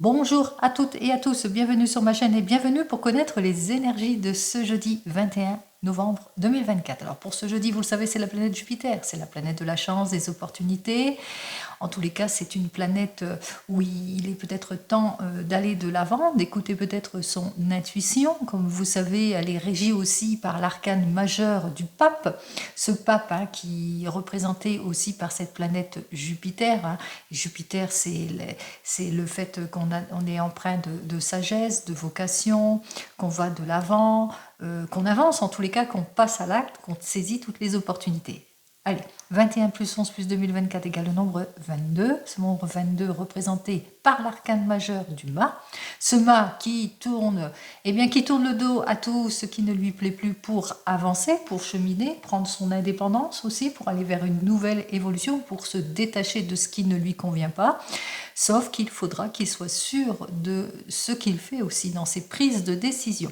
Bonjour à toutes et à tous, bienvenue sur ma chaîne et bienvenue pour connaître les énergies de ce jeudi 21 novembre 2024. Alors pour ce jeudi, vous le savez, c'est la planète Jupiter, c'est la planète de la chance, des opportunités. En tous les cas, c'est une planète où il est peut-être temps d'aller de l'avant, d'écouter peut-être son intuition. Comme vous savez, elle est régie aussi par l'arcane majeur du pape. Ce pape qui est représenté aussi par cette planète Jupiter. Jupiter, c'est le fait qu'on est empreint de sagesse, de vocation, qu'on va de l'avant, qu'on avance en tous les cas, qu'on passe à l'acte, qu'on saisit toutes les opportunités. Allez, 21 plus 11 plus 2024 égale le nombre 22. Ce nombre 22 représenté par l'arcane majeur du mât. Ce mât qui tourne, qui tourne le dos à tout ce qui ne lui plaît plus pour avancer, pour cheminer, prendre son indépendance aussi, pour aller vers une nouvelle évolution, pour se détacher de ce qui ne lui convient pas. Sauf qu'il faudra qu'il soit sûr de ce qu'il fait aussi dans ses prises de décision.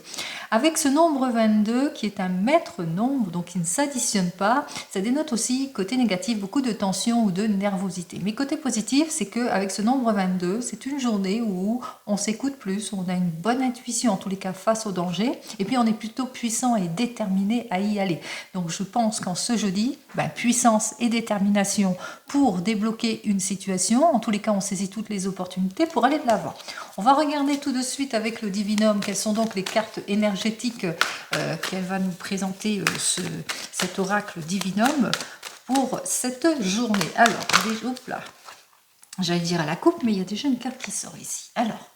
Avec ce nombre 22, qui est un maître nombre, donc qui ne s'additionne pas, ça dénote aussi, côté négatif, beaucoup de tension ou de nervosité. Mais côté positif, c'est qu'avec ce nombre 22, c'est une journée où on s'écoute plus, on a une bonne intuition, en tous les cas, face au danger, et puis on est plutôt puissant et déterminé à y aller. Donc je pense qu'en ce jeudi, puissance et détermination pour débloquer une situation, en tous les cas, on saisit toutes les opportunités pour aller de l'avant. On va regarder tout de suite avec le Divinum quelles sont donc les cartes énergétiques qu'elle va nous présenter, cet oracle Divinum pour cette journée. Alors, j'allais dire à la coupe, mais il y a déjà une carte qui sort ici. Alors,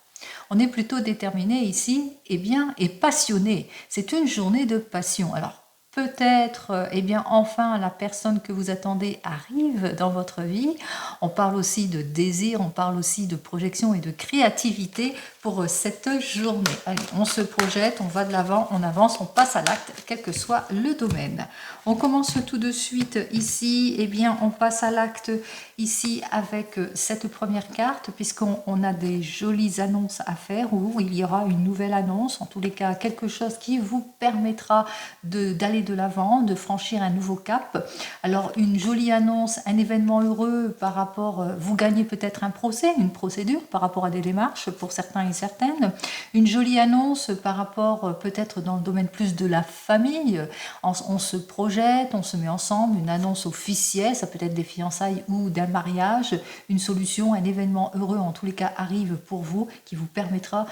on est plutôt déterminé ici, et passionné. C'est une journée de passion. Alors, peut-être, enfin, la personne que vous attendez arrive dans votre vie. On parle aussi de désir, on parle aussi de projection et de créativité pour cette journée. Allez, on se projette, on va de l'avant, on avance, on passe à l'acte, quel que soit le domaine. On commence tout de suite ici, on passe à l'acte ici avec cette première carte, puisqu'on a des jolies annonces à faire, où il y aura une nouvelle annonce, en tous les cas quelque chose qui vous permettra d'aller de l'avant, de franchir un nouveau cap. Alors une jolie annonce, un événement heureux par rapport, vous gagnez peut-être un procès, une procédure par rapport à des démarches pour certains et certaines. Une jolie annonce par rapport peut-être dans le domaine plus de la famille, on se projette, on se met ensemble, une annonce officielle, ça peut être des fiançailles ou d'un mariage, une solution, un événement heureux en tous les cas arrive pour vous, qui vous permettra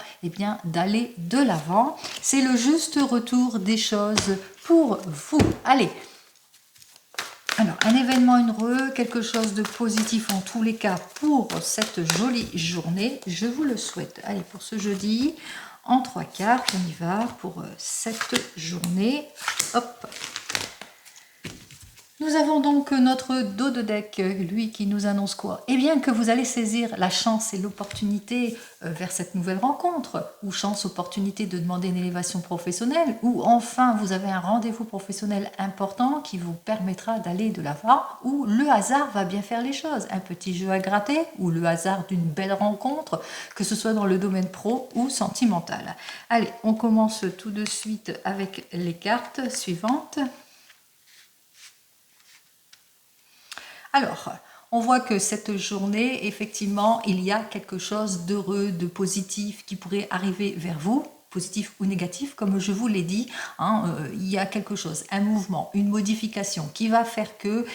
d'aller de l'avant. C'est le juste retour des choses pour vous. Allez, alors, un événement heureux, quelque chose de positif en tous les cas pour cette jolie journée, je vous le souhaite. Allez, pour ce jeudi, en 3 cartes, on y va pour cette journée. Hop. Nous avons donc notre dos de deck, lui qui nous annonce quoi? Eh bien que vous allez saisir la chance et l'opportunité vers cette nouvelle rencontre, ou chance, opportunité de demander une élévation professionnelle, ou enfin vous avez un rendez-vous professionnel important qui vous permettra d'aller de l'avant, ou le hasard va bien faire les choses, un petit jeu à gratter, ou le hasard d'une belle rencontre, que ce soit dans le domaine pro ou sentimental. Allez, on commence tout de suite avec les cartes suivantes. Alors, on voit que cette journée, effectivement, il y a quelque chose d'heureux, de positif qui pourrait arriver vers vous, positif ou négatif, comme je vous l'ai dit, il y a quelque chose, un mouvement, une modification qui va faire que,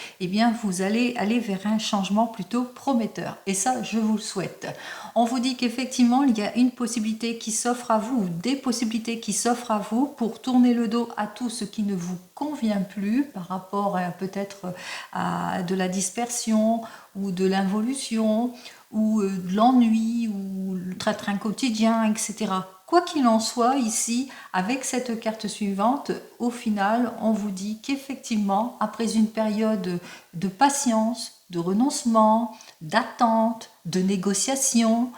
vous allez aller vers un changement plutôt prometteur. Et ça, je vous le souhaite. On vous dit qu'effectivement, il y a une possibilité qui s'offre à vous, ou des possibilités qui s'offrent à vous pour tourner le dos à tout ce qui ne vous convient plus par rapport peut-être à de la dispersion ou de l'involution ou de l'ennui ou le train-train quotidien, etc. Quoi qu'il en soit, ici, avec cette carte suivante, au final, on vous dit qu'effectivement, après une période de patience, de renoncement, d'attente, de négociation,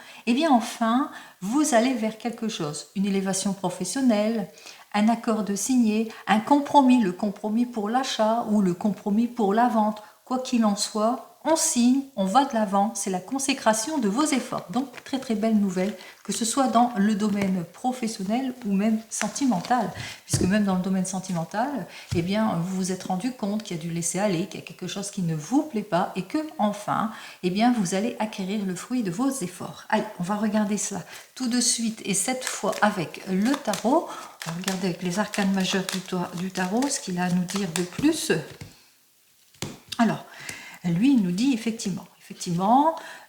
enfin, vous allez vers quelque chose, une élévation professionnelle, un accord de signer, un compromis, le compromis pour l'achat ou le compromis pour la vente. Quoi qu'il en soit, on signe, on va de l'avant, c'est la consécration de vos efforts. Donc, très très belle nouvelle, que ce soit dans le domaine professionnel ou même sentimental, puisque même dans le domaine sentimental, eh bien, vous vous êtes rendu compte qu'il y a du laisser-aller, qu'il y a quelque chose qui ne vous plaît pas, et que enfin, eh bien, vous allez acquérir le fruit de vos efforts. Allez, on va regarder cela tout de suite, et cette fois avec le tarot. On va regarder avec les arcanes majeures du tarot, ce qu'il a à nous dire de plus. Alors, lui, il nous dit effectivement,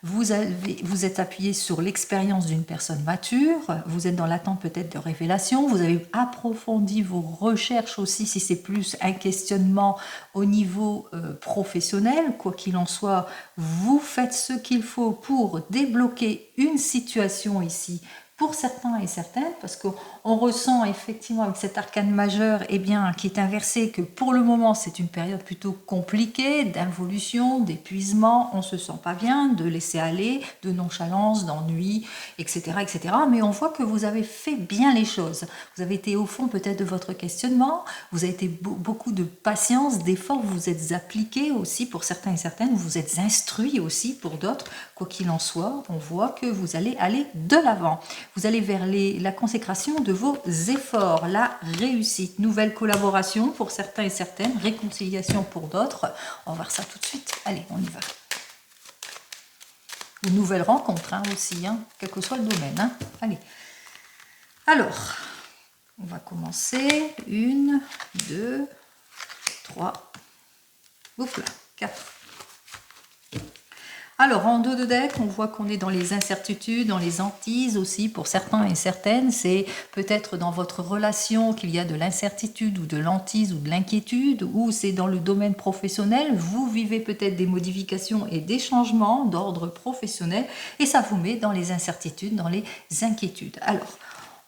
vous êtes appuyé sur l'expérience d'une personne mature, vous êtes dans l'attente peut-être de révélation, vous avez approfondi vos recherches aussi, si c'est plus un questionnement au niveau professionnel, quoi qu'il en soit, vous faites ce qu'il faut pour débloquer une situation ici, pour certains et certaines, parce qu'on ressent effectivement avec cet arcane majeur, eh bien, qui est inversé, que pour le moment c'est une période plutôt compliquée, d'involution, d'épuisement, on se sent pas bien, de laisser aller, de nonchalance, d'ennui, etc., etc. Mais on voit que vous avez fait bien les choses. Vous avez été au fond peut-être de votre questionnement, vous avez été beaucoup de patience, d'efforts, vous vous êtes appliqué aussi pour certains et certaines, vous vous êtes instruit aussi pour d'autres. Quoi qu'il en soit, on voit que vous allez aller de l'avant. Vous allez vers la consécration de vos efforts, la réussite, nouvelle collaboration pour certains et certaines, réconciliation pour d'autres. On va voir ça tout de suite. Allez, on y va. Une nouvelle rencontre aussi, quel que soit le domaine. Allez. Alors, on va commencer. 1, 2, 3, 4. Alors, en dos de deck, on voit qu'on est dans les incertitudes, dans les hantises aussi, pour certains et certaines. C'est peut-être dans votre relation qu'il y a de l'incertitude ou de l'hantise ou de l'inquiétude, ou c'est dans le domaine professionnel. Vous vivez peut-être des modifications et des changements d'ordre professionnel, et ça vous met dans les incertitudes, dans les inquiétudes. Alors,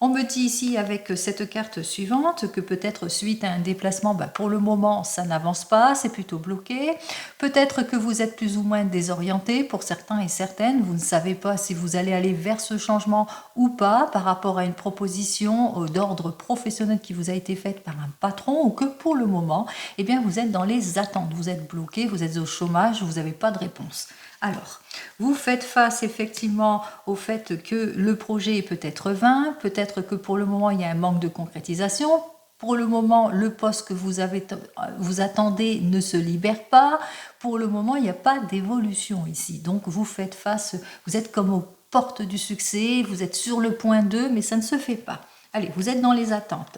on me dit ici avec cette carte suivante que peut-être suite à un déplacement, pour le moment ça n'avance pas, c'est plutôt bloqué. Peut-être que vous êtes plus ou moins désorienté pour certains et certaines, vous ne savez pas si vous allez aller vers ce changement ou pas par rapport à une proposition d'ordre professionnel qui vous a été faite par un patron, ou que pour le moment, eh bien, vous êtes dans les attentes, vous êtes bloqué, vous êtes au chômage, vous n'avez pas de réponse. Alors, vous faites face effectivement au fait que le projet est peut-être vain, peut-être que pour le moment il y a un manque de concrétisation, pour le moment le poste que vous attendez ne se libère pas, pour le moment il n'y a pas d'évolution ici. Donc vous faites face, vous êtes comme aux portes du succès, vous êtes sur le point 2, mais ça ne se fait pas. Allez, vous êtes dans les attentes.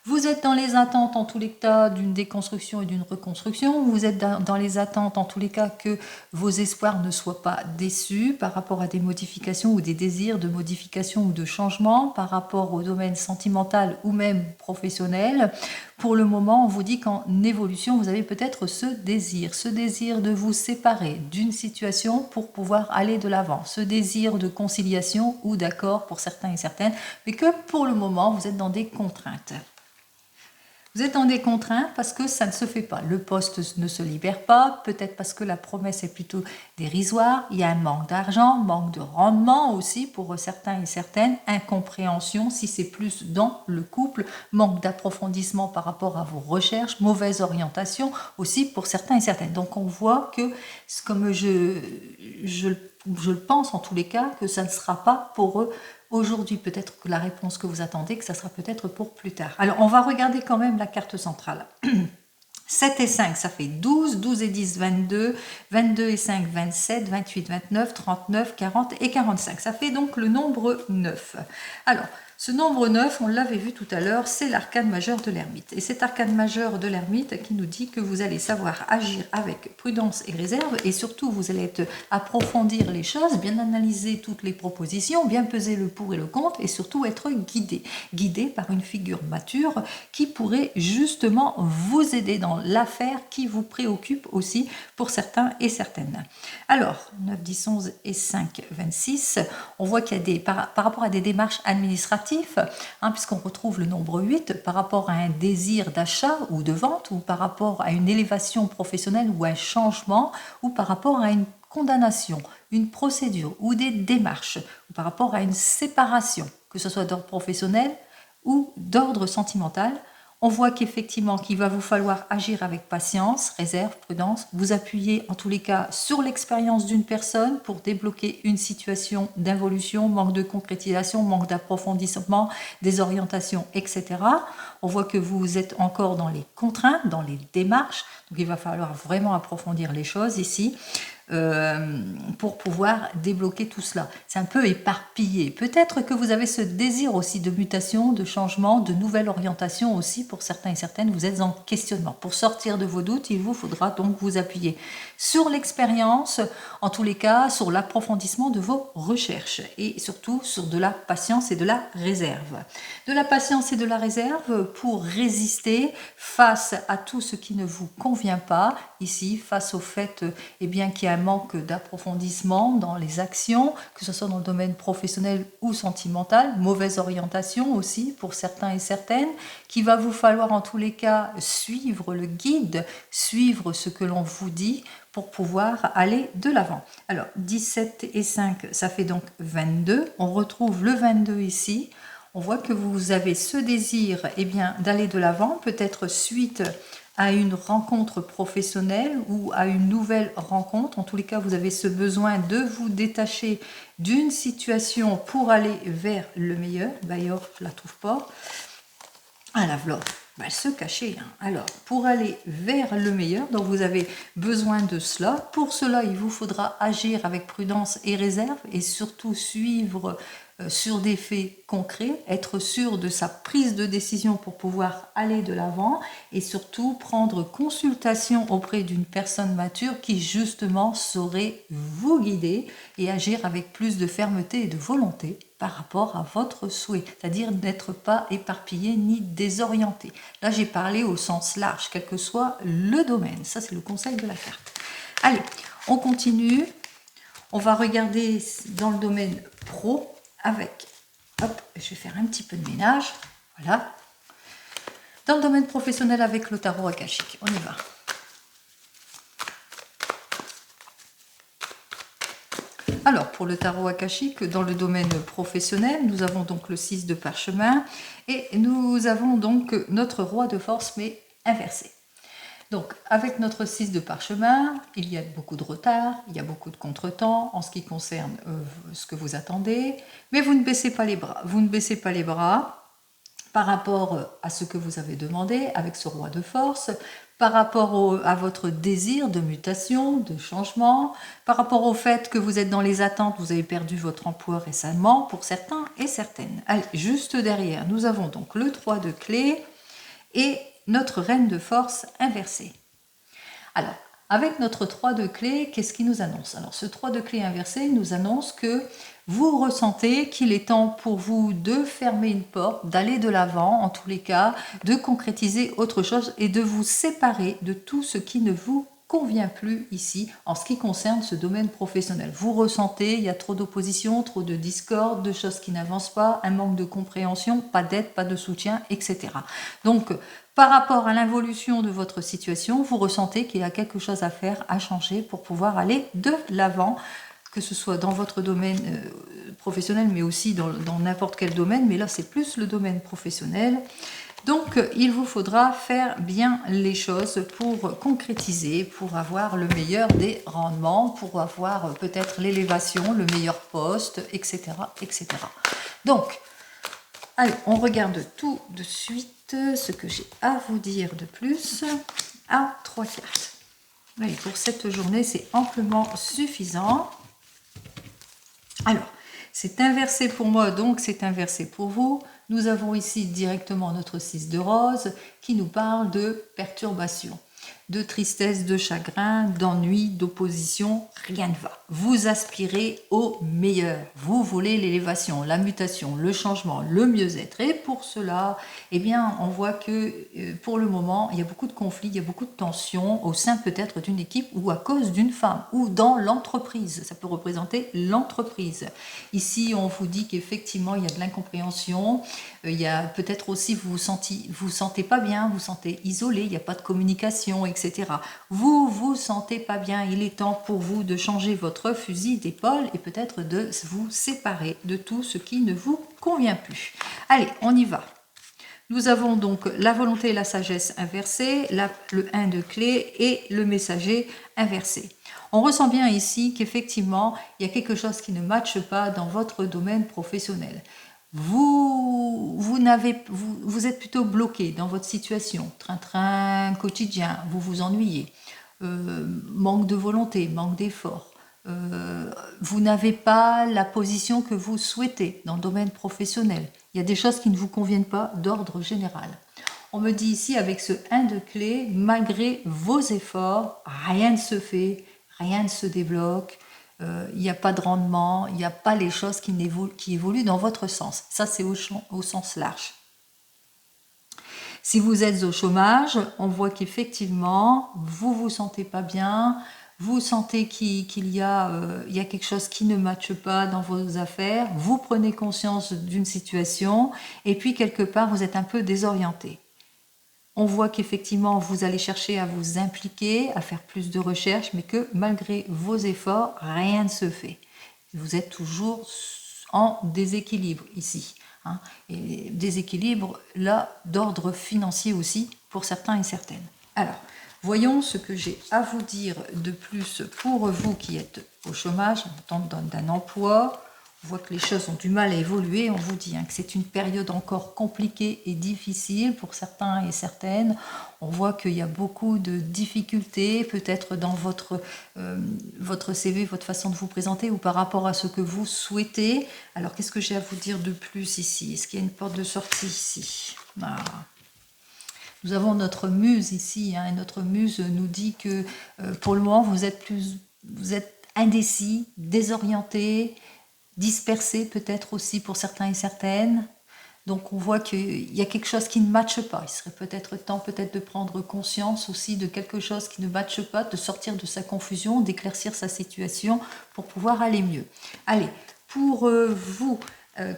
Vous êtes dans les attentes en tous les cas d'une déconstruction et d'une reconstruction. Vous êtes dans les attentes en tous les cas que vos espoirs ne soient pas déçus par rapport à des modifications ou des désirs de modification ou de changement par rapport au domaine sentimental ou même professionnel. Pour le moment, on vous dit qu'en évolution, vous avez peut-être ce désir de vous séparer d'une situation pour pouvoir aller de l'avant, ce désir de conciliation ou d'accord pour certains et certaines, mais que pour le moment, vous êtes dans des contraintes. Vous êtes dans des contraintes parce que ça ne se fait pas. Le poste ne se libère pas, peut-être parce que la promesse est plutôt dérisoire. Il y a un manque d'argent, manque de rendement aussi pour certains et certaines, incompréhension si c'est plus dans le couple, manque d'approfondissement par rapport à vos recherches, mauvaise orientation aussi pour certains et certaines. Donc on voit que, comme je le pense en tous les cas, que ça ne sera pas pour eux aujourd'hui, peut-être que la réponse que vous attendez, que ça sera peut-être pour plus tard. Alors, on va regarder quand même la carte centrale. 7 et 5, ça fait 12, 12 et 10, 22, 22 et 5, 27, 28, 29, 39, 40 et 45. Ça fait donc le nombre 9. Alors, ce nombre 9, on l'avait vu tout à l'heure, c'est l'arcane majeur de l'ermite. Et cet arcane majeur de l'ermite qui nous dit que vous allez savoir agir avec prudence et réserve, et surtout vous allez approfondir les choses, bien analyser toutes les propositions, bien peser le pour et le contre, et surtout être guidé par une figure mature qui pourrait justement vous aider dans l'affaire qui vous préoccupe aussi pour certains et certaines. Alors, 9, 10, 11 et 5, 26, on voit qu'il y a par rapport à des démarches administratives, puisqu'on retrouve le nombre 8 par rapport à un désir d'achat ou de vente, ou par rapport à une élévation professionnelle ou un changement, ou par rapport à une condamnation, une procédure ou des démarches, ou par rapport à une séparation, que ce soit d'ordre professionnel ou d'ordre sentimental. On voit qu'effectivement, qu'il va vous falloir agir avec patience, réserve, prudence, vous appuyer en tous les cas sur l'expérience d'une personne pour débloquer une situation d'involution, manque de concrétisation, manque d'approfondissement, désorientation, etc. On voit que vous êtes encore dans les contraintes, dans les démarches, donc il va falloir vraiment approfondir les choses ici. Pour pouvoir débloquer tout cela. C'est un peu éparpillé. Peut-être que vous avez ce désir aussi de mutation, de changement, de nouvelle orientation aussi pour certains et certaines. Vous êtes en questionnement. Pour sortir de vos doutes, il vous faudra donc vous appuyer sur l'expérience, en tous les cas, sur l'approfondissement de vos recherches et surtout sur de la patience et de la réserve. De la patience et de la réserve pour résister face à tout ce qui ne vous convient pas, ici, face au fait eh bien, qu'il y a un manque d'approfondissement dans les actions, que ce soit dans le domaine professionnel ou sentimental, mauvaise orientation aussi pour certains et certaines, qu'il va vous falloir en tous les cas suivre le guide, suivre ce que l'on vous dit pour pouvoir aller de l'avant. Alors 17 et 5, ça fait donc 22. On retrouve le 22 ici. On voit que vous avez ce désir eh bien, d'aller de l'avant, peut-être suite à une rencontre professionnelle ou à une nouvelle rencontre. En tous les cas, vous avez ce besoin de vous détacher d'une situation pour aller vers le meilleur. D'ailleurs, je ne la trouve pas. Ah, la voilà. Elle se cachait. Alors, pour aller vers le meilleur, donc vous avez besoin de cela. Pour cela, il vous faudra agir avec prudence et réserve et surtout suivre sur des faits concrets, être sûr de sa prise de décision pour pouvoir aller de l'avant et surtout prendre consultation auprès d'une personne mature qui justement saurait vous guider et agir avec plus de fermeté et de volonté par rapport à votre souhait, c'est-à-dire n'être pas éparpillé ni désorienté. Là, j'ai parlé au sens large, quel que soit le domaine. Ça, c'est le conseil de la carte. Allez, on continue. On va regarder dans le domaine pro avec, hop, je vais faire un petit peu de ménage, voilà. Dans le domaine professionnel avec le tarot akashique, on y va. Alors, pour le tarot akashique, dans le domaine professionnel, nous avons donc le 6 de parchemin et nous avons donc notre roi de force, mais inversé. Donc, avec notre 6 de parchemin, il y a beaucoup de retard, il y a beaucoup de contretemps en ce qui concerne ce que vous attendez, mais vous ne baissez pas les bras. Vous ne baissez pas les bras par rapport à ce que vous avez demandé avec ce roi de force, par rapport à votre désir de mutation, de changement, par rapport au fait que vous êtes dans les attentes, vous avez perdu votre emploi récemment pour certains et certaines. Allez, juste derrière, nous avons donc le 3 de clé et notre reine de force inversée. Alors, avec notre 3 de clé, qu'est-ce qui nous annonce? Alors, ce 3 de clé inversé nous annonce que vous ressentez qu'il est temps pour vous de fermer une porte, d'aller de l'avant, en tous les cas, de concrétiser autre chose et de vous séparer de tout ce qui ne vous convient plus ici en ce qui concerne ce domaine professionnel. Vous ressentez, il y a trop d'opposition, trop de discorde, de choses qui n'avancent pas, un manque de compréhension, pas d'aide, pas de soutien, etc. Donc, par rapport à l'évolution de votre situation, vous ressentez qu'il y a quelque chose à faire, à changer pour pouvoir aller de l'avant, que ce soit dans votre domaine professionnel, mais aussi dans n'importe quel domaine, mais là c'est plus le domaine professionnel. Donc il vous faudra faire bien les choses pour concrétiser, pour avoir le meilleur des rendements, pour avoir peut-être l'élévation, le meilleur poste, etc., etc. Donc, allez, on regarde tout de suite ce que j'ai à vous dire de plus à 3 cartes. Allez, pour cette journée, c'est amplement suffisant. Alors, c'est inversé pour moi, donc c'est inversé pour vous. Nous avons ici directement notre 6 de rose qui nous parle de perturbation, de tristesse, de chagrin, d'ennui, d'opposition, rien ne va. Vous aspirez au meilleur, vous voulez l'élévation, la mutation, le changement, le mieux-être. Et pour cela, eh bien, on voit que pour le moment, il y a beaucoup de conflits, il y a beaucoup de tensions au sein peut-être d'une équipe ou à cause d'une femme ou dans l'entreprise. Ça peut représenter l'entreprise. Ici, on vous dit qu'effectivement, il y a de l'incompréhension. Il y a peut-être aussi, vous sentez pas bien, vous sentez isolé, il n'y a pas de communication, etc. Vous vous sentez pas bien, il est temps pour vous de changer votre fusil d'épaule et peut-être de vous séparer de tout ce qui ne vous convient plus. Allez, on y va. Nous avons donc la volonté et la sagesse inversée, le 1 de clé et le messager inversé. On ressent bien ici qu'effectivement, il y a quelque chose qui ne matche pas dans votre domaine professionnel. Vous êtes plutôt bloqué dans votre situation, train-train quotidien, vous vous ennuyez, manque de volonté, manque d'effort. Vous n'avez pas la position que vous souhaitez dans le domaine professionnel. Il y a des choses qui ne vous conviennent pas d'ordre général. On me dit ici, avec ce 1 de clé, malgré vos efforts, rien ne se fait, rien ne se débloque, il n'y a pas de rendement, il n'y a pas les choses qui évoluent dans votre sens. Ça, c'est au sens large. Si vous êtes au chômage, on voit qu'effectivement, vous ne vous sentez pas bien, vous sentez qu'il y a quelque chose qui ne matche pas dans vos affaires, vous prenez conscience d'une situation et puis quelque part, vous êtes un peu désorienté. On voit qu'effectivement, vous allez chercher à vous impliquer, à faire plus de recherches, mais que malgré vos efforts, rien ne se fait. Vous êtes toujours en déséquilibre ici. Hein, et déséquilibre, là, d'ordre financier aussi, pour certains et certaines. Alors, voyons ce que j'ai à vous dire de plus pour vous qui êtes au chômage, en attente d'un emploi. On voit que les choses ont du mal à évoluer. On vous dit que c'est une période encore compliquée et difficile pour certains et certaines. On voit qu'il y a beaucoup de difficultés, peut-être dans votre CV, votre façon de vous présenter ou par rapport à ce que vous souhaitez. Alors, qu'est-ce que j'ai à vous dire de plus ici? Est-ce qu'il y a une porte de sortie ici? Voilà. Nous avons notre muse ici, et notre muse nous dit que pour le moment, vous êtes indécis, désorienté, dispersé peut-être aussi pour certains et certaines. Donc on voit qu'il y a quelque chose qui ne matche pas. Il serait peut-être temps de prendre conscience aussi de quelque chose qui ne matche pas, de sortir de sa confusion, d'éclaircir sa situation pour pouvoir aller mieux. Allez, pour vous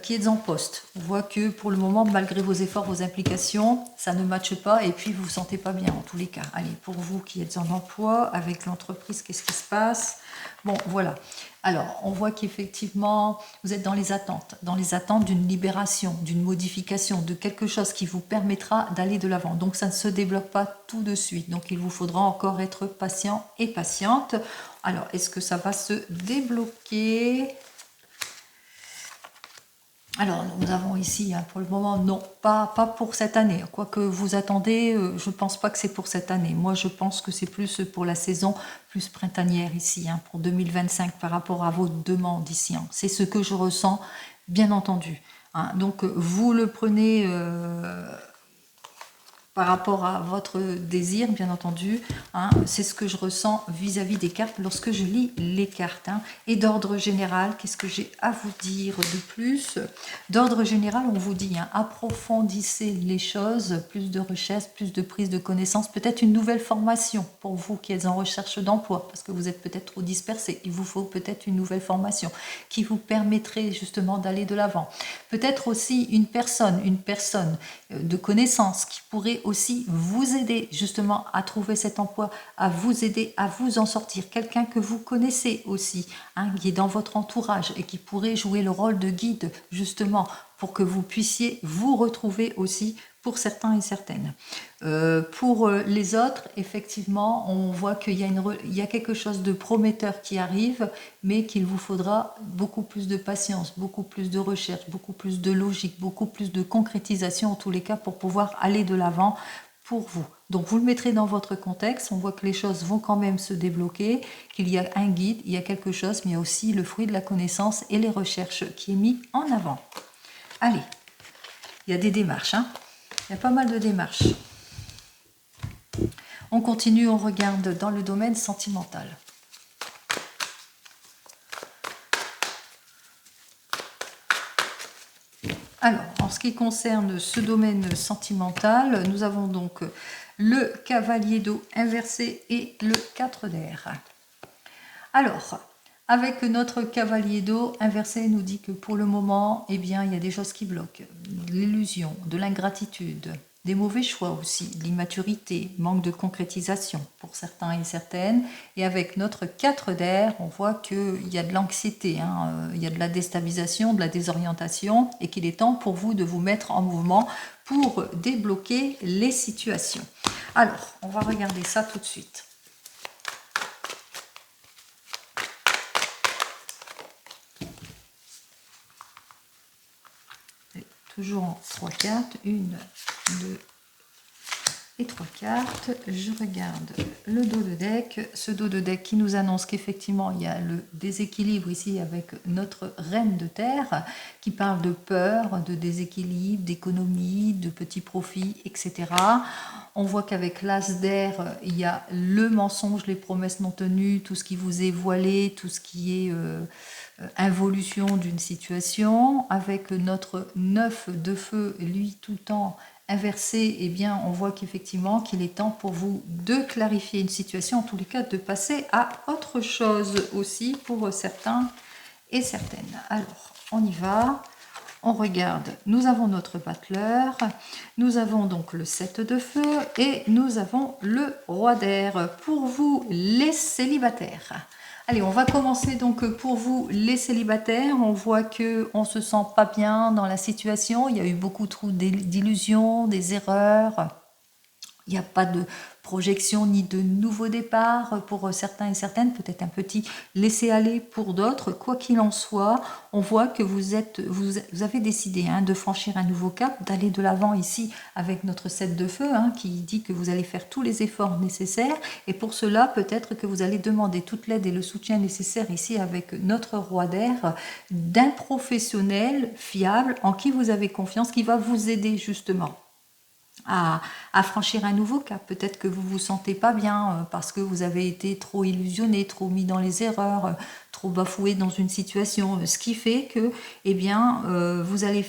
qui êtes en poste, on voit que pour le moment, malgré vos efforts, vos implications, ça ne matche pas et puis vous vous sentez pas bien en tous les cas. Allez, pour vous qui êtes en emploi, avec l'entreprise, qu'est-ce qui se passe? Bon, voilà. Alors, on voit qu'effectivement, vous êtes dans les attentes d'une libération, d'une modification, de quelque chose qui vous permettra d'aller de l'avant. Donc, ça ne se débloque pas tout de suite. Donc, il vous faudra encore être patient et patiente. Alors, est-ce que ça va se débloquer ? Alors, nous avons ici, pour le moment, non, pas pour cette année. Quoi que vous attendez, je ne pense pas que c'est pour cette année. Moi, je pense que c'est plus pour la saison plus printanière ici, pour 2025, par rapport à vos demandes ici. C'est ce que je ressens, bien entendu. Donc, vous le prenez par rapport à votre désir, bien entendu. C'est ce que je ressens vis-à-vis des cartes lorsque je lis les cartes. Et d'ordre général, qu'est-ce que j'ai à vous dire de plus? D'ordre général, on vous dit, approfondissez les choses, plus de recherche, plus de prise de connaissance, peut-être une nouvelle formation pour vous qui êtes en recherche d'emploi, parce que vous êtes peut-être trop dispersé. Il vous faut peut-être une nouvelle formation qui vous permettrait justement d'aller de l'avant. Peut-être aussi une personne de connaissance qui pourrait aussi vous aider justement à trouver cet emploi, à vous aider à vous en sortir. Quelqu'un que vous connaissez aussi, qui est dans votre entourage et qui pourrait jouer le rôle de guide justement pour que vous puissiez vous retrouver aussi pour certains et certaines. Pour les autres, effectivement, on voit qu'il y a quelque chose de prometteur qui arrive, mais qu'il vous faudra beaucoup plus de patience, beaucoup plus de recherche, beaucoup plus de logique, beaucoup plus de concrétisation en tous les cas pour pouvoir aller de l'avant pour vous. Donc vous le mettrez dans votre contexte, on voit que les choses vont quand même se débloquer, qu'il y a un guide, il y a quelque chose, mais il y a aussi le fruit de la connaissance et les recherches qui est mis en avant. Allez, il y a des démarches, il y a pas mal de démarches. On continue, on regarde dans le domaine sentimental. Alors, en ce qui concerne ce domaine sentimental, nous avons donc le cavalier d'eau inversé et le 4 d'air. Alors, avec notre cavalier d'eau inversé, nous dit que pour le moment, il y a des choses qui bloquent. L'illusion, de l'ingratitude, des mauvais choix aussi, de l'immaturité, manque de concrétisation pour certains et certaines. Et avec notre 4 d'air, on voit qu'il y a de l'anxiété, il y a de la déstabilisation, de la désorientation, et qu'il est temps pour vous de vous mettre en mouvement pour débloquer les situations. Alors, on va regarder ça tout de suite. Toujours en 3 cartes, 1, 2 et 3 cartes. Je regarde le dos de deck, ce dos de deck qui nous annonce qu'effectivement il y a le déséquilibre ici avec notre reine de terre qui parle de peur, de déséquilibre, d'économie, de petits profits, etc. On voit qu'avec l'as d'air, il y a le mensonge, les promesses non tenues, tout ce qui vous est voilé, tout ce qui est involution d'une situation. Avec notre 9 de feu, lui tout le temps inversé, eh bien, on voit qu'effectivement qu'il est temps pour vous de clarifier une situation, en tous les cas de passer à autre chose aussi pour certains et certaines. Alors, on y va. On regarde, nous avons notre battleur, nous avons donc le 7 de feu et nous avons le roi d'air. Pour vous, les célibataires. Allez, on va commencer donc pour vous, les célibataires. On voit qu'on ne se sent pas bien dans la situation. Il y a eu beaucoup trop d'illusions, des erreurs. Il n'y a pas de projection ni de nouveau départ pour certains et certaines, peut-être un petit laisser-aller pour d'autres. Quoi qu'il en soit, on voit que vous avez décidé de franchir un nouveau cap, d'aller de l'avant ici avec notre 7 de feu qui dit que vous allez faire tous les efforts nécessaires. Et pour cela, peut-être que vous allez demander toute l'aide et le soutien nécessaire ici avec notre roi d'air, d'un professionnel fiable en qui vous avez confiance, qui va vous aider justement à franchir un nouveau cap. Peut-être que vous vous sentez pas bien parce que vous avez été trop illusionné, trop mis dans les erreurs, trop bafoué dans une situation, ce qui fait que, eh bien, vous allez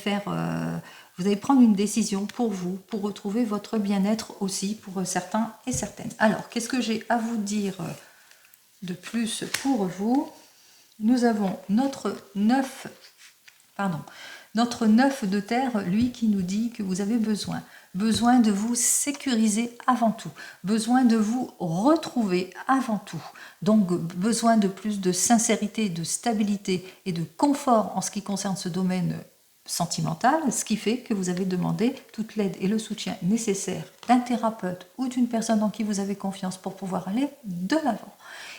prendre une décision pour vous, pour retrouver votre bien-être aussi pour certains et certaines. Alors, qu'est-ce que j'ai à vous dire de plus pour vous? Nous avons notre 9 de terre, lui, qui nous dit que vous avez besoin de vous sécuriser avant tout, besoin de vous retrouver avant tout, donc besoin de plus de sincérité, de stabilité et de confort en ce qui concerne ce domaine sentimental, ce qui fait que vous avez demandé toute l'aide et le soutien nécessaire d'un thérapeute ou d'une personne en qui vous avez confiance pour pouvoir aller de l'avant.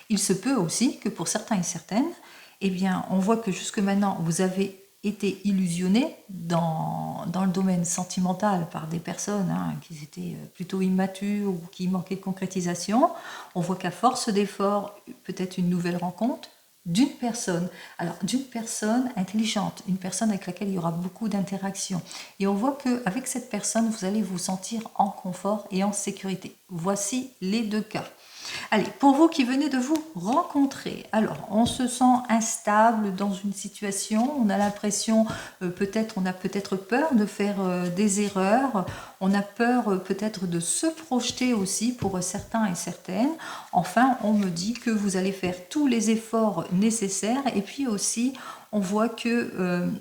Il se peut aussi que pour certains et certaines, eh bien, on voit que jusque maintenant, vous avez été illusionné dans le domaine sentimental par des personnes qui étaient plutôt immatures ou qui manquaient de concrétisation. On voit qu'à force d'efforts, peut-être une nouvelle rencontre d'une personne, alors d'une personne intelligente, une personne avec laquelle il y aura beaucoup d'interactions. Et on voit qu'avec cette personne, vous allez vous sentir en confort et en sécurité. Voici les deux cas. Allez, pour vous qui venez de vous rencontrer, alors on se sent instable dans une situation, on a l'impression, on a peut-être peur de faire des erreurs, on a peur peut-être de se projeter aussi pour certains et certaines. Enfin, on me dit que vous allez faire tous les efforts nécessaires et puis aussi on voit que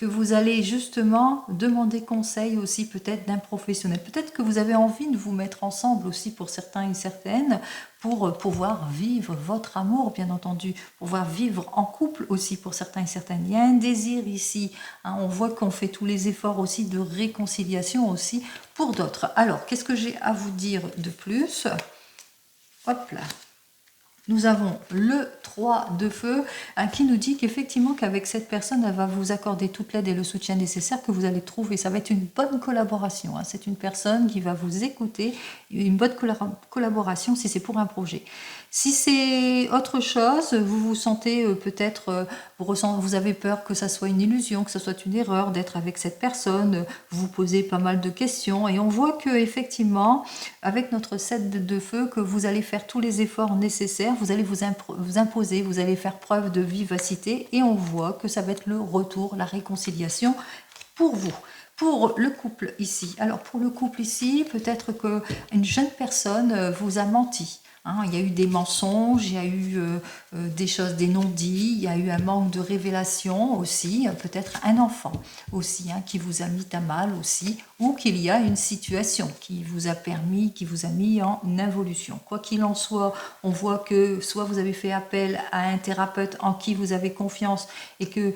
vous allez justement demander conseil aussi peut-être d'un professionnel. Peut-être que vous avez envie de vous mettre ensemble aussi pour certains et certaines pour pouvoir vivre votre amour, bien entendu, pouvoir vivre en couple aussi pour certains et certaines. Il y a un désir ici, on voit qu'on fait tous les efforts aussi de réconciliation aussi pour d'autres. Alors, qu'est-ce que j'ai à vous dire de plus? Hop là. Nous avons le 3 de feu qui nous dit qu'effectivement qu'avec cette personne, elle va vous accorder toute l'aide et le soutien nécessaire que vous allez trouver. Ça va être une bonne collaboration. C'est une personne qui va vous écouter, une bonne collaboration si c'est pour un projet. Si c'est autre chose, vous vous sentez peut-être, vous avez peur que ça soit une illusion, que ça soit une erreur d'être avec cette personne, vous vous posez pas mal de questions et on voit que effectivement, avec notre 7 de feu, que vous allez faire tous les efforts nécessaires, vous allez vous imposer, vous allez faire preuve de vivacité et on voit que ça va être le retour, la réconciliation pour vous. Pour le couple ici, alors pour le couple ici, peut-être qu'une jeune personne vous a menti. hein. Il y a eu des mensonges, il y a eu des choses, des non-dits, il y a eu un manque de révélation aussi, peut-être un enfant aussi, hein, qui vous a mis à mal aussi, ou qu'il y a une situation qui vous a permis, qui vous a mis en involution. Quoi qu'il en soit, on voit que soit vous avez fait appel à un thérapeute en qui vous avez confiance et que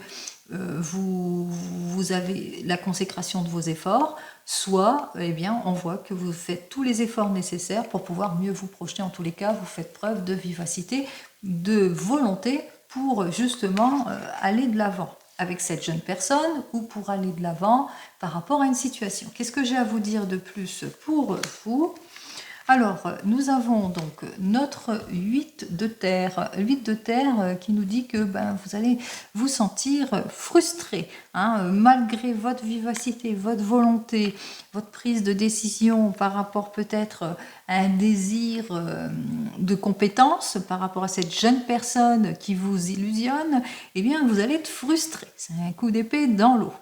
vous avez la consécration de vos efforts, soit eh bien, on voit que vous faites tous les efforts nécessaires pour pouvoir mieux vous projeter. En tous les cas, vous faites preuve de vivacité, de volonté pour justement aller de l'avant avec cette jeune personne ou pour aller de l'avant par rapport à une situation. Qu'est-ce que j'ai à vous dire de plus pour vous ? Alors, nous avons donc notre 8 de terre qui nous dit que vous allez vous sentir frustré, hein, malgré votre vivacité, votre volonté, votre prise de décision par rapport peut-être à un désir de compétence, par rapport à cette jeune personne qui vous illusionne, eh bien vous allez être frustré. C'est un coup d'épée dans l'eau.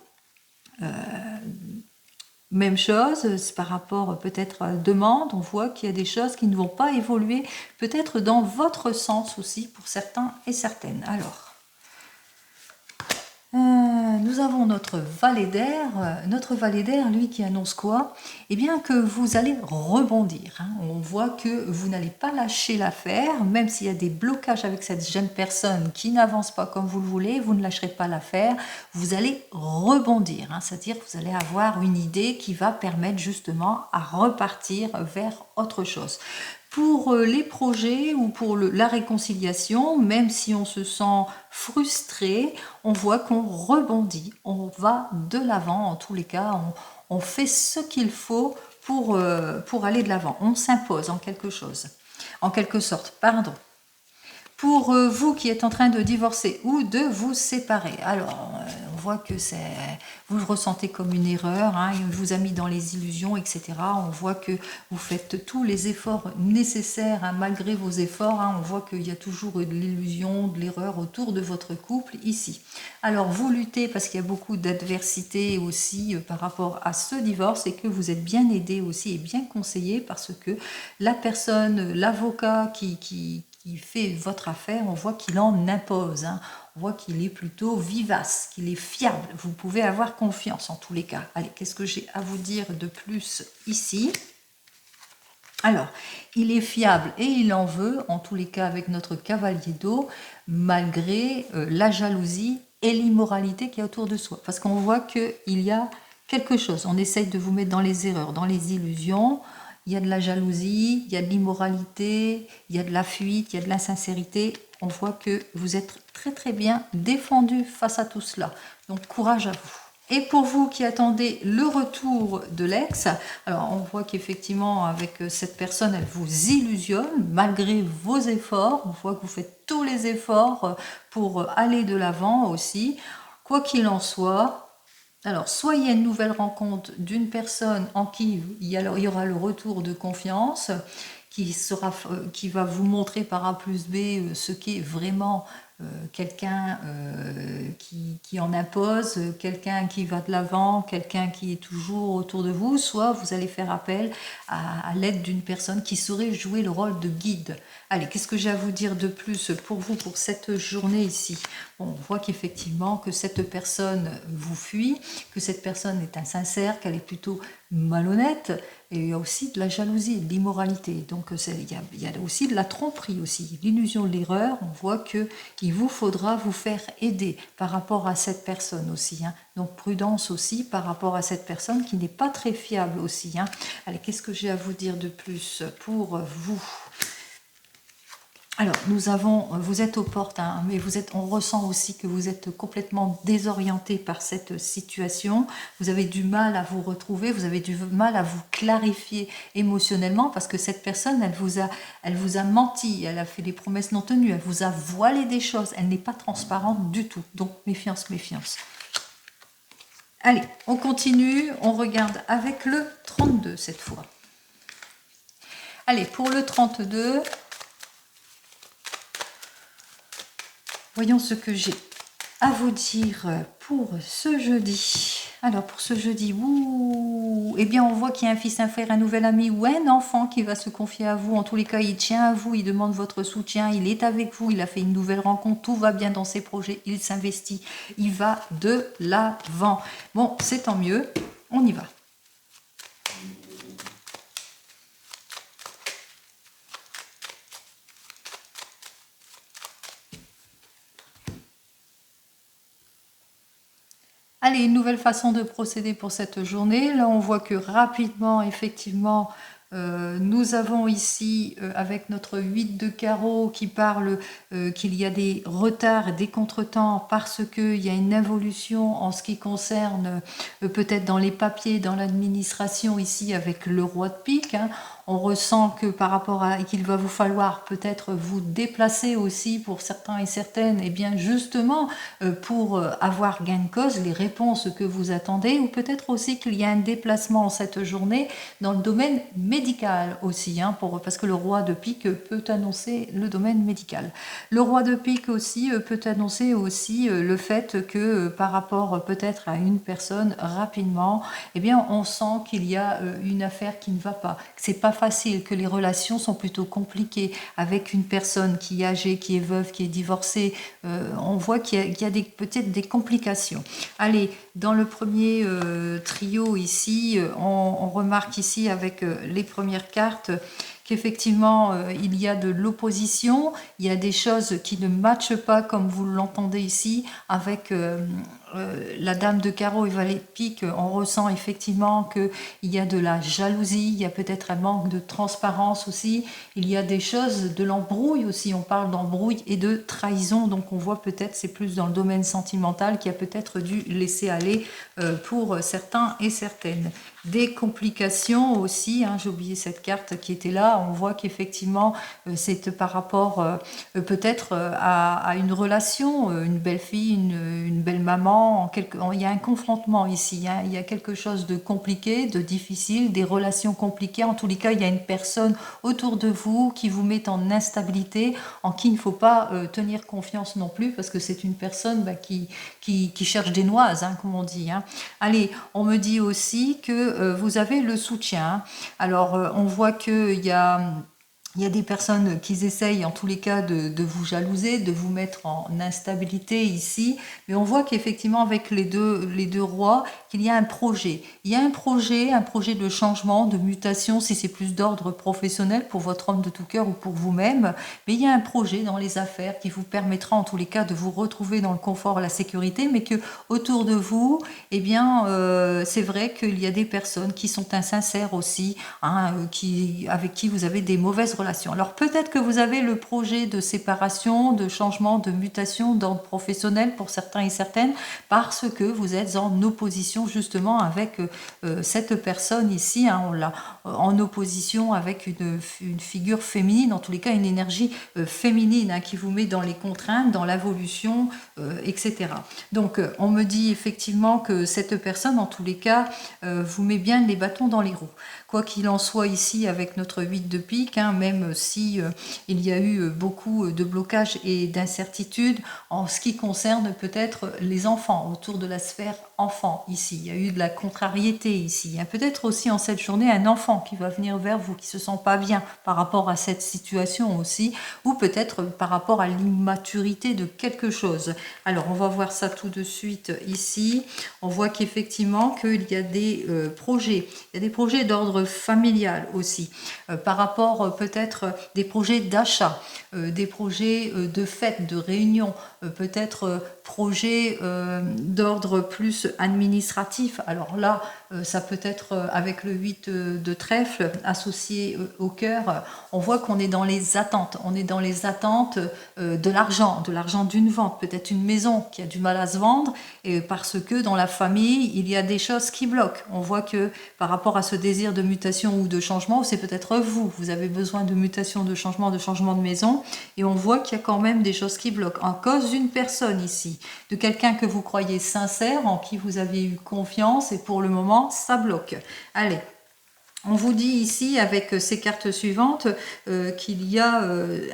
Même chose, c'est par rapport peut-être à la demande, on voit qu'il y a des choses qui ne vont pas évoluer, peut-être dans votre sens aussi, pour certains et certaines. Alors, nous avons notre valet d'air, lui qui annonce quoi? Eh bien que vous allez rebondir, hein. On voit que vous n'allez pas lâcher l'affaire, même s'il y a des blocages avec cette jeune personne qui n'avance pas comme vous le voulez, vous ne lâcherez pas l'affaire, vous allez rebondir, hein. C'est-à-dire que vous allez avoir une idée qui va permettre justement à repartir vers autre chose. Pour les projets ou pour la réconciliation, même si on se sent frustré, on voit qu'on rebondit, on va de l'avant, en tous les cas, on fait ce qu'il faut pour aller de l'avant. On s'impose en quelque sorte, pardon. Pour vous qui êtes en train de divorcer ou de vous séparer, alors on voit que vous le ressentez comme une erreur, hein, il vous a mis dans les illusions, etc. On voit que vous faites tous les efforts nécessaires, hein, malgré vos efforts, hein, on voit qu'il y a toujours de l'illusion, de l'erreur autour de votre couple ici. Alors vous luttez parce qu'il y a beaucoup d'adversité aussi par rapport à ce divorce et que vous êtes bien aidé aussi et bien conseillé parce que la personne, l'avocat qui fait votre affaire, on voit qu'il en impose, hein. On voit qu'il est plutôt vivace, qu'il est fiable. Vous pouvez avoir confiance en tous les cas. Allez, qu'est-ce que j'ai à vous dire de plus ici? Alors, il est fiable et il en veut, en tous les cas avec notre cavalier d'eau, malgré la jalousie et l'immoralité qu'il y a autour de soi. Parce qu'on voit qu'il y a quelque chose. On essaye de vous mettre dans les erreurs, dans les illusions. Il y a de la jalousie, il y a de l'immoralité, il y a de la fuite, il y a de l'insincérité. On voit que vous êtes très très bien défendu face à tout cela. Donc courage à vous. Et pour vous qui attendez le retour de l'ex, alors on voit qu'effectivement avec cette personne, elle vous illusionne malgré vos efforts. On voit que vous faites tous les efforts pour aller de l'avant aussi. Quoi qu'il en soit, alors, soit il y a une nouvelle rencontre d'une personne en qui il y aura le retour de confiance, qui va vous montrer par A plus B ce qu'est vraiment quelqu'un qui en impose, quelqu'un qui va de l'avant, quelqu'un qui est toujours autour de vous, soit vous allez faire appel à l'aide d'une personne qui saurait jouer le rôle de guide. Allez, qu'est-ce que j'ai à vous dire de plus pour vous, pour cette journée ici? Bon, on voit qu'effectivement que cette personne vous fuit, que cette personne est insincère, qu'elle est plutôt malhonnête, et il y a aussi de la jalousie, de l'immoralité. Donc il y a aussi de la tromperie aussi, l'illusion de l'erreur. On voit qu'il vous faudra vous faire aider par rapport à cette personne aussi, hein. Donc prudence aussi par rapport à cette personne qui n'est pas très fiable aussi, hein. Allez, qu'est-ce que j'ai à vous dire de plus pour vous? Alors, vous êtes aux portes, hein, mais on ressent aussi que vous êtes complètement désorienté par cette situation. Vous avez du mal à vous retrouver, vous avez du mal à vous clarifier émotionnellement parce que cette personne, elle vous a menti, elle a fait des promesses non tenues, elle vous a voilé des choses, elle n'est pas transparente du tout. Donc, méfiance, méfiance. Allez, on continue, on regarde avec le 32 cette fois. Allez, pour le 32... voyons ce que j'ai à vous dire pour ce jeudi. Alors pour ce jeudi, eh bien on voit qu'il y a un fils, un frère, un nouvel ami ou un enfant qui va se confier à vous. En tous les cas, il tient à vous, il demande votre soutien, il est avec vous, il a fait une nouvelle rencontre, tout va bien dans ses projets, il s'investit, il va de l'avant. Bon, c'est tant mieux, on y va. Allez, une nouvelle façon de procéder pour cette journée. Là, on voit que rapidement, effectivement, nous avons ici, avec notre 8 de carreau, qui parle qu'il y a des retards, des contretemps, parce qu'il y a une évolution en ce qui concerne peut-être dans les papiers, dans l'administration, ici, avec le roi de pique. Hein. On ressent que par rapport à qu'il va vous falloir peut-être vous déplacer aussi pour certains et certaines, et bien justement pour avoir gain de cause, les réponses que vous attendez, ou peut-être aussi qu'il y a un déplacement cette journée dans le domaine médical aussi, hein, parce que le roi de pique peut annoncer le domaine médical. Le roi de pique aussi peut annoncer aussi le fait que par rapport peut-être à une personne rapidement, eh bien on sent qu'il y a une affaire qui ne va pas, que c'est pas facile, que les relations sont plutôt compliquées avec une personne qui est âgée, qui est veuve, qui est divorcée. On voit qu'il y a peut-être des complications. Allez, dans le premier trio ici, on remarque ici avec les premières cartes qu'effectivement il y a de l'opposition, il y a des choses qui ne matchent pas comme vous l'entendez ici avec la dame de carreau et valet de pique. On ressent effectivement qu'il y a de la jalousie, il y a peut-être un manque de transparence aussi, il y a des choses, de l'embrouille aussi, on parle d'embrouille et de trahison, donc on voit peut-être c'est plus dans le domaine sentimental qui a peut-être dû laisser aller pour certains et certaines. Des complications aussi, hein, j'ai oublié cette carte qui était là, on voit qu'effectivement c'est par rapport peut-être à une relation, une belle fille, une belle maman, il y a un confrontement ici, hein, il y a quelque chose de compliqué, de difficile, des relations compliquées, en tous les cas il y a une personne autour de vous qui vous met en instabilité, en qui il ne faut pas tenir confiance non plus, parce que c'est une personne qui cherche des noises, hein, comme on dit. Hein. Allez, on me dit aussi que vous avez le soutien. Alors, on voit qu'il y a... Il y a des personnes qui essayent en tous les cas de vous jalouser, de vous mettre en instabilité ici, mais on voit qu'effectivement avec les deux rois, qu'il y a un projet. Il y a un projet de changement, de mutation, si c'est plus d'ordre professionnel pour votre homme de tout cœur ou pour vous-même, mais il y a un projet dans les affaires qui vous permettra en tous les cas de vous retrouver dans le confort, la sécurité, mais que autour de vous, eh bien, c'est vrai qu'il y a des personnes qui sont insincères aussi, hein, avec qui vous avez des mauvaises relations. Alors peut-être que vous avez le projet de séparation, de changement, de mutation d'ordre professionnel pour certains et certaines, parce que vous êtes en opposition justement avec cette personne ici, hein, on l'a en opposition avec une figure féminine, en tous les cas une énergie féminine hein, qui vous met dans les contraintes, dans l'évolution, etc. Donc on me dit effectivement que cette personne, en tous les cas, vous met bien les bâtons dans les roues. Quoi qu'il en soit ici avec notre 8 de pique, hein, même si il y a eu beaucoup de blocages et d'incertitudes en ce qui concerne peut-être les enfants, autour de la sphère enfant ici. Il y a eu de la contrariété ici. Il y a peut-être aussi en cette journée un enfant qui va venir vers vous, qui se sent pas bien par rapport à cette situation aussi, ou peut-être par rapport à l'immaturité de quelque chose. Alors on va voir ça tout de suite ici. On voit qu'effectivement qu'il y a des projets. Il y a des projets d'ordre familial aussi, par rapport peut-être des projets d'achat, des projets de fêtes, de réunions, peut-être projets d'ordre plus administratif. Alors là, ça peut être avec le 8 de trèfle associé au cœur. On voit qu'on est dans les attentes. On est dans les attentes de l'argent d'une vente, peut-être une maison qui a du mal à se vendre, et parce que dans la famille, il y a des choses qui bloquent. On voit que par rapport à ce désir de mutation ou de changement, c'est peut-être vous avez besoin de mutation, de changement de maison, et on voit qu'il y a quand même des choses qui bloquent, en cause d'une personne ici, de quelqu'un que vous croyez sincère, en qui vous avez eu confiance, et pour le moment, ça bloque. Allez, On vous dit ici, avec ces cartes suivantes, qu'il y a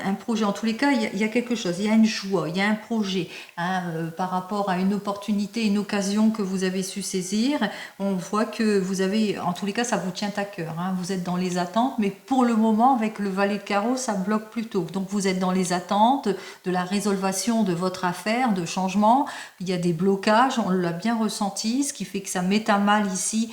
un projet. En tous les cas, il y a quelque chose, il y a une joie, il y a un projet hein, par rapport à une opportunité, une occasion que vous avez su saisir. On voit que vous avez, en tous les cas, ça vous tient à cœur. Hein, vous êtes dans les attentes, mais pour le moment, avec le valet de carreau, ça bloque plutôt. Donc vous êtes dans les attentes de la résolution de votre affaire, de changement. Il y a des blocages, on l'a bien ressenti, ce qui fait que ça met à mal ici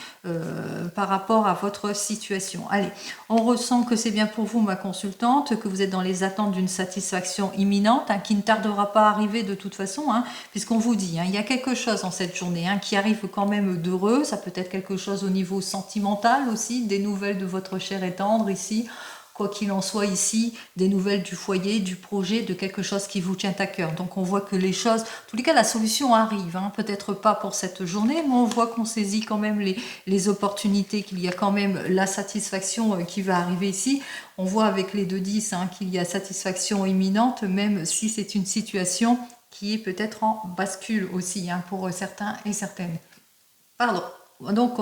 par rapport à votre situation. Allez, on ressent que c'est bien pour vous, ma consultante, que vous êtes dans les attentes d'une satisfaction imminente, hein, qui ne tardera pas à arriver de toute façon, hein, puisqu'on vous dit, hein, il y a quelque chose en cette journée hein, qui arrive quand même d'heureux, ça peut être quelque chose au niveau sentimental aussi, des nouvelles de votre cher et tendre ici, quoi qu'il en soit ici, des nouvelles du foyer, du projet, de quelque chose qui vous tient à cœur. Donc on voit que les choses, en tous les cas la solution arrive, hein, peut-être pas pour cette journée, mais on voit qu'on saisit quand même les opportunités, qu'il y a quand même la satisfaction qui va arriver ici. On voit avec les 2-10 hein, qu'il y a satisfaction imminente, même si c'est une situation qui est peut-être en bascule aussi hein, pour certains et certaines. Pardon. Donc,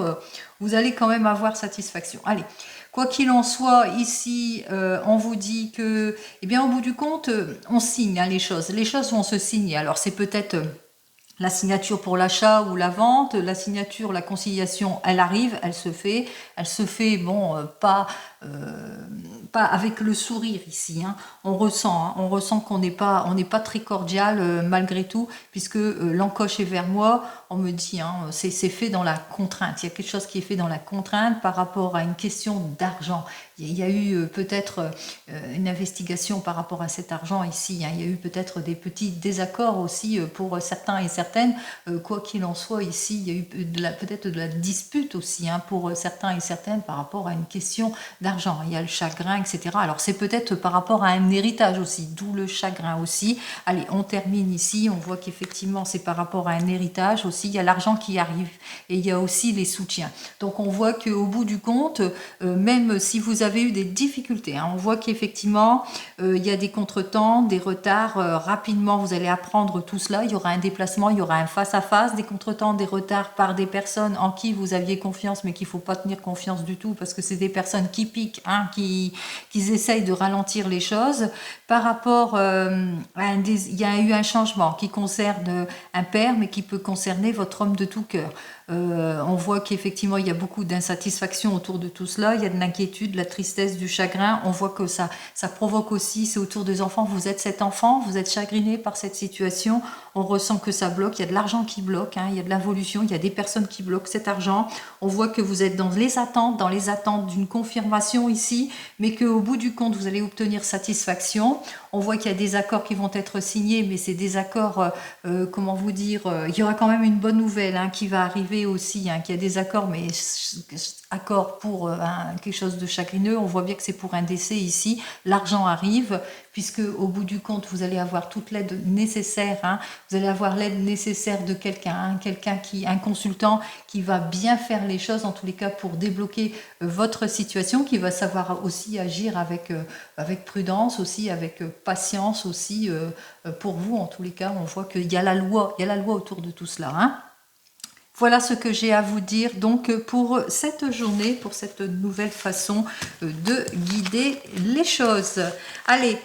vous allez quand même avoir satisfaction. Allez, quoi qu'il en soit, ici, on vous dit que, eh bien, au bout du compte, on signe hein, les choses. Les choses vont se signer. Alors, c'est peut-être la signature pour l'achat ou la vente, la signature, la conciliation, elle arrive, elle se fait, bon, pas avec le sourire ici. Hein. On ressent qu'on n'est pas très cordial malgré tout, puisque l'encoche est vers moi. On me dit, hein, c'est fait dans la contrainte. Il y a quelque chose qui est fait dans la contrainte par rapport à une question d'argent. Il y a eu peut-être une investigation par rapport à cet argent ici. Hein. Il y a eu peut-être des petits désaccords aussi pour certains et certaines. Quoi qu'il en soit, ici, il y a eu peut-être de la dispute aussi hein, pour certains et certaines par rapport à une question d'argent. Il y a le chagrin, etc. Alors c'est peut-être par rapport à un héritage aussi, d'où le chagrin aussi. Allez, on termine ici. On voit qu'effectivement, c'est par rapport à un héritage aussi. Il y a l'argent qui arrive et il y a aussi les soutiens. Donc on voit qu'au bout du compte, même si vous avez eu des difficultés, hein, on voit qu'effectivement, il y a des contretemps, des retards. Rapidement, vous allez apprendre tout cela. Il y aura un déplacement, il y aura un face-à-face, des contretemps, des retards par des personnes en qui vous aviez confiance, mais qu'il ne faut pas tenir confiance du tout parce que c'est des personnes qui piquent, hein, qui essayent de ralentir les choses. Par rapport il y a eu un changement qui concerne un père, mais qui peut concerner votre homme de tout cœur. On voit qu'effectivement, il y a beaucoup d'insatisfaction autour de tout cela. Il y a de l'inquiétude, de la tristesse, du chagrin. On voit que ça provoque aussi, c'est autour des enfants. Vous êtes cet enfant, vous êtes chagriné par cette situation. On ressent que ça bloque. Il y a de l'argent qui bloque, hein. Il y a de l'involution. Il y a des personnes qui bloquent cet argent. On voit que vous êtes dans les attentes d'une confirmation ici, mais qu'au bout du compte, vous allez obtenir satisfaction. On voit qu'il y a des accords qui vont être signés, mais c'est des accords, comment vous dire, il y aura quand même une bonne nouvelle hein, qui va arriver aussi, hein, qu'il y a des accords, mais accords pour quelque chose de chagrineux. On voit bien que c'est pour un décès ici. L'argent arrive, puisque au bout du compte, vous allez avoir toute l'aide nécessaire. Hein, vous allez avoir l'aide nécessaire de quelqu'un, un consultant qui va bien faire les choses, en tous les cas, pour débloquer votre situation, qui va savoir aussi agir avec prudence, aussi avec patience, aussi pour vous, en tous les cas. On voit qu'il y a la loi, autour de tout cela. Hein. Voilà ce que j'ai à vous dire donc pour cette journée, pour cette nouvelle façon de guider les choses. Allez,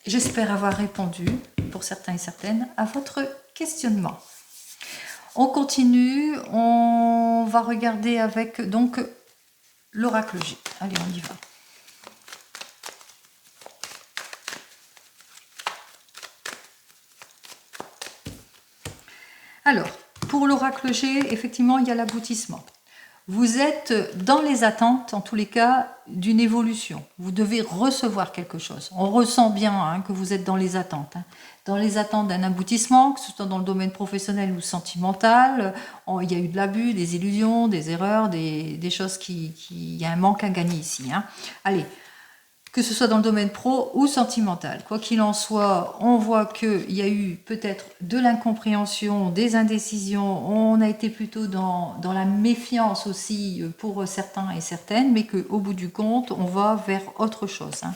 j'espère avoir répondu, pour certains et certaines, à votre questionnement. On continue, on va regarder avec donc l'oracle G. Allez, on y va. Alors, pour l'oracle G, effectivement, il y a l'aboutissement. Vous êtes dans les attentes, en tous les cas, d'une évolution. Vous devez recevoir quelque chose. On ressent bien hein, que vous êtes dans les attentes. Hein. Dans les attentes d'un aboutissement, que ce soit dans le domaine professionnel ou sentimental. Il y a eu de l'abus, des illusions, des erreurs, des choses il y a un manque à gagner ici. Hein. Allez, que ce soit dans le domaine pro ou sentimental. Quoi qu'il en soit, on voit qu'il y a eu peut-être de l'incompréhension, des indécisions, on a été plutôt dans la méfiance aussi pour certains et certaines, mais qu'au bout du compte, on va vers autre chose. Hein.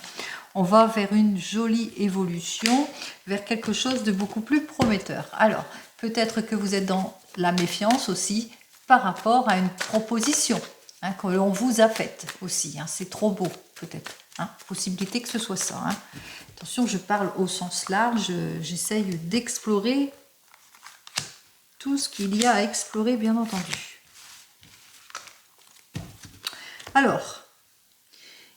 On va vers une jolie évolution, vers quelque chose de beaucoup plus prometteur. Alors, peut-être que vous êtes dans la méfiance aussi par rapport à une proposition. hein, qu'on vous a faite aussi. Hein, c'est trop beau, peut-être. Hein, possibilité que ce soit ça. Hein. Attention, je parle au sens large. J'essaye d'explorer tout ce qu'il y a à explorer, bien entendu. Alors,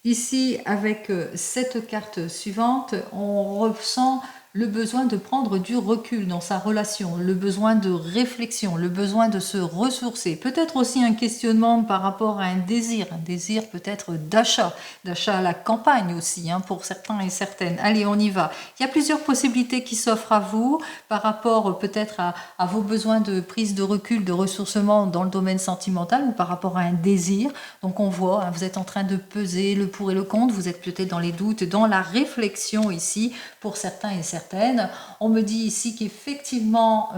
ici, avec cette carte suivante, on ressent le besoin de prendre du recul dans sa relation, le besoin de réflexion, le besoin de se ressourcer. Peut-être aussi un questionnement par rapport à un désir peut-être d'achat à la campagne aussi, hein, pour certains et certaines. Allez, on y va. Il y a plusieurs possibilités qui s'offrent à vous par rapport peut-être à vos besoins de prise de recul, de ressourcement dans le domaine sentimental ou par rapport à un désir. Donc on voit, hein, vous êtes en train de peser le pour et le contre, vous êtes peut-être dans les doutes, dans la réflexion ici pour certains et certaines. On me dit ici qu'effectivement,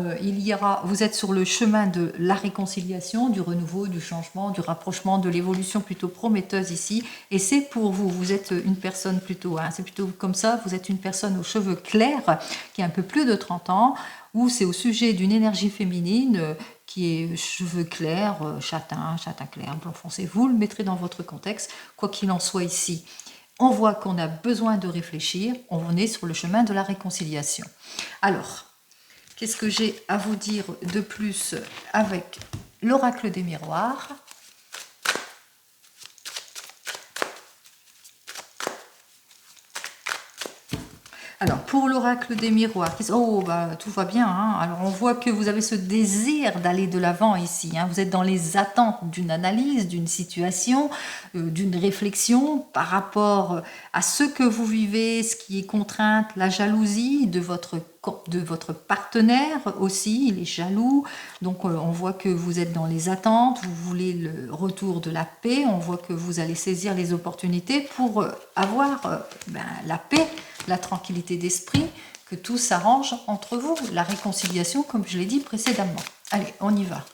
vous êtes sur le chemin de la réconciliation, du renouveau, du changement, du rapprochement, de l'évolution plutôt prometteuse ici. Et c'est pour vous. Vous êtes une personne plutôt, hein, c'est plutôt comme ça, vous êtes une personne aux cheveux clairs, qui a un peu plus de 30 ans, ou c'est au sujet d'une énergie féminine qui est cheveux clairs, châtain clair, blond foncé. Vous le mettrez dans votre contexte, quoi qu'il en soit ici. On voit qu'on a besoin de réfléchir, on est sur le chemin de la réconciliation. Alors, qu'est-ce que j'ai à vous dire de plus avec l'oracle des miroirs ? Alors, pour l'oracle des miroirs, tout va bien. Hein. Alors, on voit que vous avez ce désir d'aller de l'avant ici. Hein. Vous êtes dans les attentes d'une analyse, d'une situation, d'une réflexion par rapport à ce que vous vivez, ce qui est contrainte, la jalousie de votre partenaire aussi, il est jaloux. Donc, on voit que vous êtes dans les attentes, vous voulez le retour de la paix. On voit que vous allez saisir les opportunités pour avoir la paix, la tranquillité d'esprit, que tout s'arrange entre vous, la réconciliation comme je l'ai dit précédemment. Allez, on y va.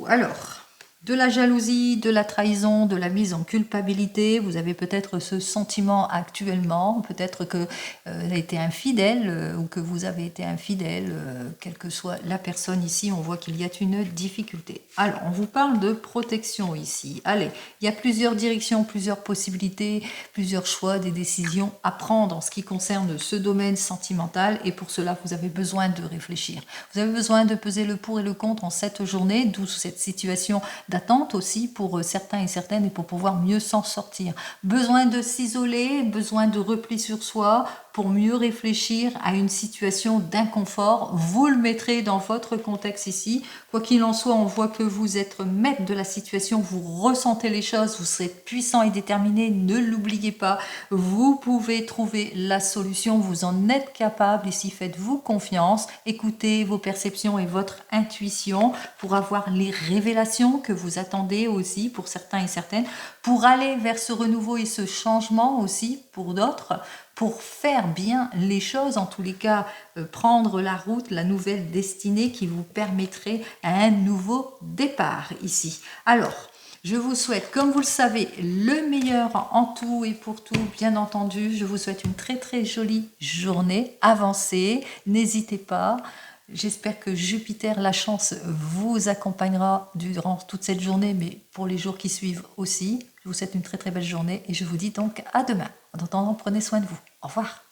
Alors, de la jalousie, de la trahison, de la mise en culpabilité, vous avez peut-être ce sentiment actuellement, peut-être que elle a été infidèle ou que vous avez été infidèle, quelle que soit la personne ici, on voit qu'il y a une difficulté. Alors, on vous parle de protection ici. Allez, il y a plusieurs directions, plusieurs possibilités, plusieurs choix, des décisions à prendre en ce qui concerne ce domaine sentimental et pour cela, vous avez besoin de réfléchir. Vous avez besoin de peser le pour et le contre en cette journée, d'où cette situation d'attente aussi pour certains et certaines et pour pouvoir mieux s'en sortir. Besoin de s'isoler, besoin de repli sur soi pour mieux réfléchir à une situation d'inconfort. Vous le mettrez dans votre contexte ici. Quoi qu'il en soit, on voit que vous êtes maître de la situation, vous ressentez les choses, vous serez puissant et déterminé, ne l'oubliez pas. Vous pouvez trouver la solution, vous en êtes capable. Ici, faites-vous confiance, écoutez vos perceptions et votre intuition pour avoir les révélations que vous attendez aussi pour certains et certaines, pour aller vers ce renouveau et ce changement aussi pour d'autres, pour faire bien les choses, en tous les cas, prendre la route, la nouvelle destinée qui vous permettrait un nouveau départ ici. Alors, je vous souhaite, comme vous le savez, le meilleur en tout et pour tout, bien entendu. Je vous souhaite une très très jolie journée, avancée, n'hésitez pas. J'espère que Jupiter, la chance, vous accompagnera durant toute cette journée, mais pour les jours qui suivent aussi. Je vous souhaite une très très belle journée et je vous dis donc à demain. En attendant, prenez soin de vous. Au revoir.